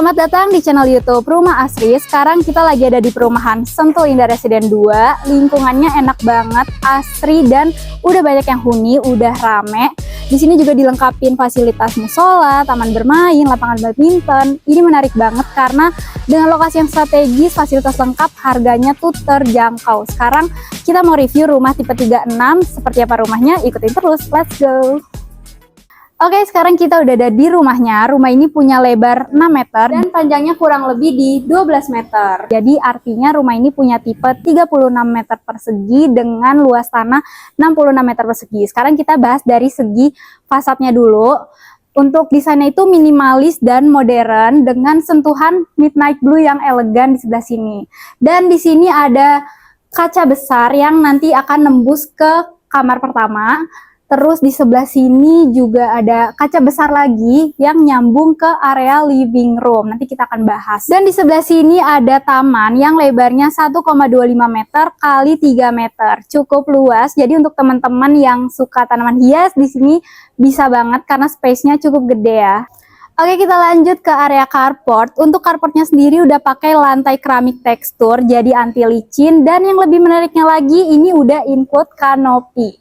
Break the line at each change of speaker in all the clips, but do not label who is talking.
Selamat datang di channel YouTube Rumah Asri. Sekarang kita lagi ada di perumahan Sentul Indah Residen 2. Lingkungannya enak banget, asri, dan udah banyak yang huni, udah rame. Di sini juga dilengkapin fasilitas musola, taman bermain, lapangan badminton. Ini menarik banget karena dengan lokasi yang strategis, fasilitas lengkap, harganya tuh terjangkau. Sekarang kita mau review rumah tipe 36. Seperti apa rumahnya? Ikutin terus, let's go! Oke, sekarang kita udah ada di rumahnya. Rumah ini punya lebar 6 meter dan panjangnya kurang lebih di 12 meter. Jadi artinya rumah ini punya tipe 36 meter persegi dengan luas tanah 66 meter persegi. Sekarang kita bahas dari segi fasadnya dulu. Untuk desainnya itu minimalis dan modern dengan sentuhan midnight blue yang elegan di sebelah sini. Dan di sini ada kaca besar yang nanti akan nembus ke kamar pertama. Terus di sebelah sini juga ada kaca besar lagi yang nyambung ke area living room. Nanti kita akan bahas. Dan di sebelah sini ada taman yang lebarnya 1,25 meter kali 3 meter. Cukup luas. Jadi untuk teman-teman yang suka tanaman hias di sini bisa banget karena space-nya cukup gede ya. Oke, kita lanjut ke area carport. Untuk carportnya sendiri udah pakai lantai keramik tekstur jadi anti licin, dan yang lebih menariknya lagi ini udah include kanopi.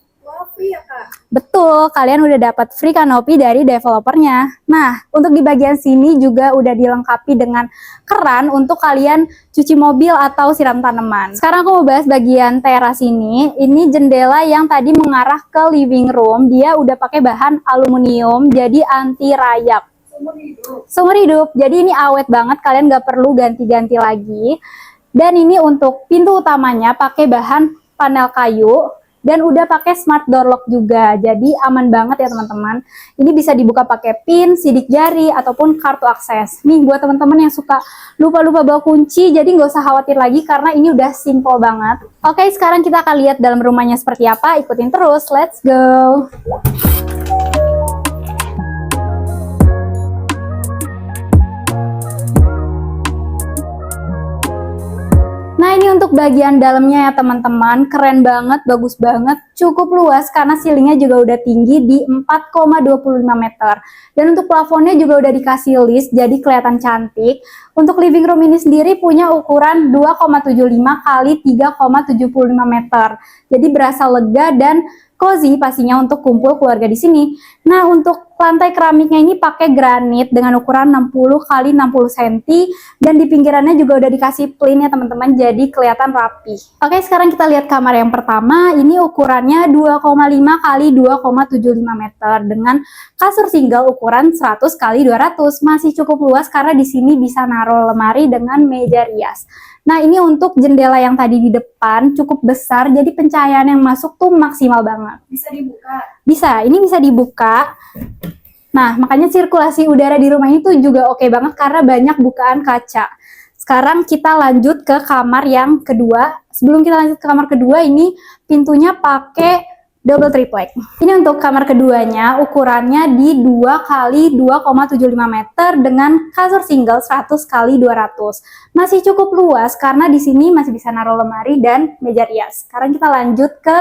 Ya, Kak? Betul, kalian udah dapat free kanopi dari developernya. Nah, untuk di bagian sini juga udah dilengkapi dengan keran untuk kalian cuci mobil atau siram tanaman. Sekarang aku mau bahas bagian teras ini. Ini jendela yang tadi mengarah ke living room. Dia udah pakai bahan aluminium, jadi anti rayap. Seumur hidup. Jadi ini awet banget, kalian nggak perlu ganti-ganti lagi. Dan ini untuk pintu utamanya pakai bahan panel kayu. Dan udah pakai smart door lock juga, jadi aman banget ya teman-teman. Ini bisa dibuka pakai pin, sidik jari, ataupun kartu akses. Nih buat teman-teman yang suka lupa-lupa bawa kunci, jadi nggak usah khawatir lagi karena ini udah simple banget. Oke, sekarang kita akan lihat dalam rumahnya seperti apa. Ikutin terus, let's go! Nah, ini untuk bagian dalamnya ya teman-teman, keren banget, bagus banget, cukup luas karena ceilingnya juga udah tinggi di 4,25 meter. Dan untuk plafonnya juga udah dikasih list, jadi kelihatan cantik. Untuk living room ini sendiri punya ukuran 2,75 kali 3,75 meter. Jadi berasa lega dan cozy pastinya untuk kumpul keluarga di sini. Nah, untuk lantai keramiknya ini pakai granit dengan ukuran 60 kali 60 cm, dan di pinggirannya juga udah dikasih plain ya teman-teman, jadi kelihatan rapi. Oke, sekarang kita lihat kamar yang pertama. Ini ukurannya 2,5 kali 2,75 meter dengan kasur single ukuran 100 kali 200. Masih cukup luas karena di sini bisa naruh lemari dengan meja rias. Nah, ini untuk jendela yang tadi di depan cukup besar, jadi pencahayaan yang masuk tuh maksimal banget. Bisa dibuka? Bisa, ini bisa dibuka. Nah, makanya sirkulasi udara di rumah ini tuh juga oke banget karena banyak bukaan kaca. Sekarang kita lanjut ke kamar yang kedua. Sebelum kita lanjut ke kamar kedua, ini pintunya pakai double triplek. Ini untuk kamar keduanya, ukurannya di 2 kali 2,75 meter dengan kasur single 100 kali 200. Masih cukup luas karena di sini masih bisa naruh lemari dan meja rias. Sekarang kita lanjut ke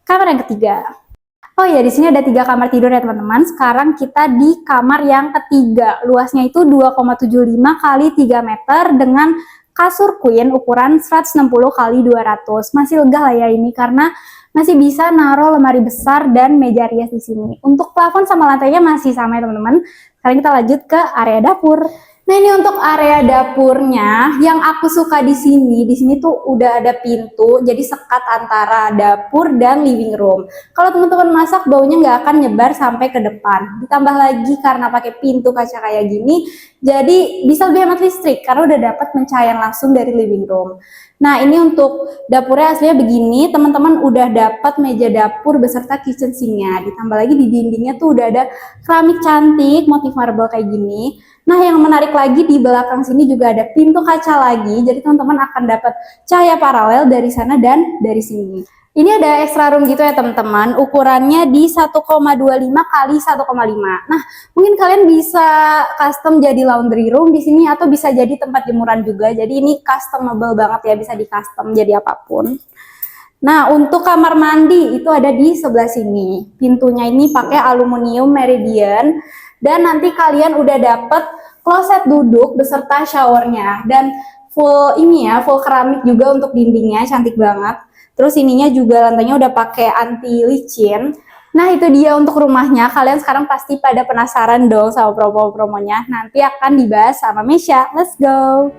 kamar yang ketiga. Oh ya, di sini ada 3 kamar tidur ya teman-teman. Sekarang kita di kamar yang ketiga. Luasnya itu 2,75 kali 3 meter dengan kasur queen ukuran 160 kali 200. Masih lega lah ya ini karena masih bisa naruh lemari besar dan meja rias di sini. Untuk plafon sama lantainya masih sama ya teman-teman. Sekarang kita lanjut ke area dapur. Nah, ini untuk area dapurnya, yang aku suka di sini tuh udah ada pintu, jadi sekat antara dapur dan living room. Kalau teman-teman masak, baunya nggak akan nyebar sampai ke depan. Ditambah lagi karena pakai pintu kaca kayak gini, jadi bisa lebih hemat listrik karena udah dapat pencahayaan langsung dari living room. Nah, ini untuk dapurnya aslinya begini, teman-teman udah dapat meja dapur beserta kitchen sink-nya. Ditambah lagi di dindingnya tuh udah ada keramik cantik, motif marble kayak gini. Nah, yang menarik lagi di belakang sini juga ada pintu kaca lagi, jadi teman-teman akan dapat cahaya paralel dari sana dan dari sini. Ini ada extra room gitu ya teman-teman, ukurannya di 1,25 kali 1,5. Nah, mungkin kalian bisa custom jadi laundry room di sini atau bisa jadi tempat jemuran juga. Jadi ini customable banget ya, bisa di custom jadi apapun. Nah, untuk kamar mandi itu ada di sebelah sini. Pintunya ini pakai aluminium Meridian dan nanti kalian udah dapet kloset duduk beserta showernya, dan full ini ya, full keramik juga untuk dindingnya, cantik banget. Terus ininya juga lantainya udah pakai anti licin. Nah itu dia untuk rumahnya. Kalian sekarang pasti pada penasaran dong sama promo-promonya. Nanti akan dibahas sama Mesya. Let's go!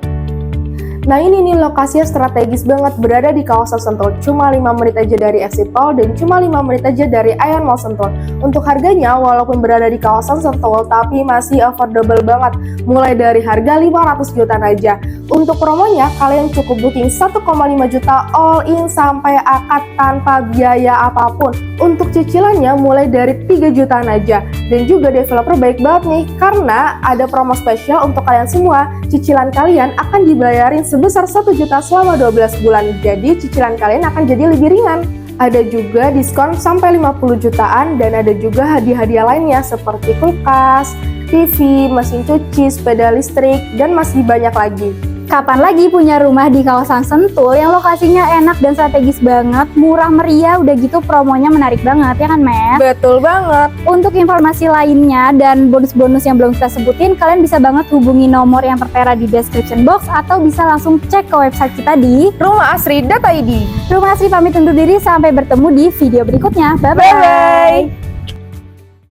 Nah ini nih lokasinya strategis banget, berada di kawasan Sentul. Cuma 5 menit aja dari exit tol dan cuma 5 menit aja dari Ion Mall Sentul. Untuk harganya walaupun berada di kawasan Sentul tapi masih affordable banget. Mulai dari harga 500 jutaan aja. Untuk promonya kalian cukup booking 1,5 juta all in sampai akad tanpa biaya apapun. Untuk cicilannya mulai dari 3 jutaan aja. Dan juga developer baik banget nih karena ada promo spesial untuk kalian semua. Cicilan kalian akan dibayarin sebesar 1 juta selama 12 bulan. Jadi cicilan kalian akan jadi lebih ringan. Ada juga diskon sampai 50 jutaan dan ada juga hadiah-hadiah lainnya seperti kulkas, TV, mesin cuci, sepeda listrik, dan masih banyak lagi.
Kapan lagi punya rumah di kawasan Sentul yang lokasinya enak dan strategis banget, murah meriah, udah gitu promonya menarik banget ya kan Mes?
Betul banget.
Untuk informasi lainnya dan bonus-bonus yang belum kita sebutin, kalian bisa banget hubungi nomor yang tertera di description box atau bisa langsung cek ke website kita di
rumahasri.id.
Rumah Asri pamit undur diri, sampai bertemu di video berikutnya. Bye-bye!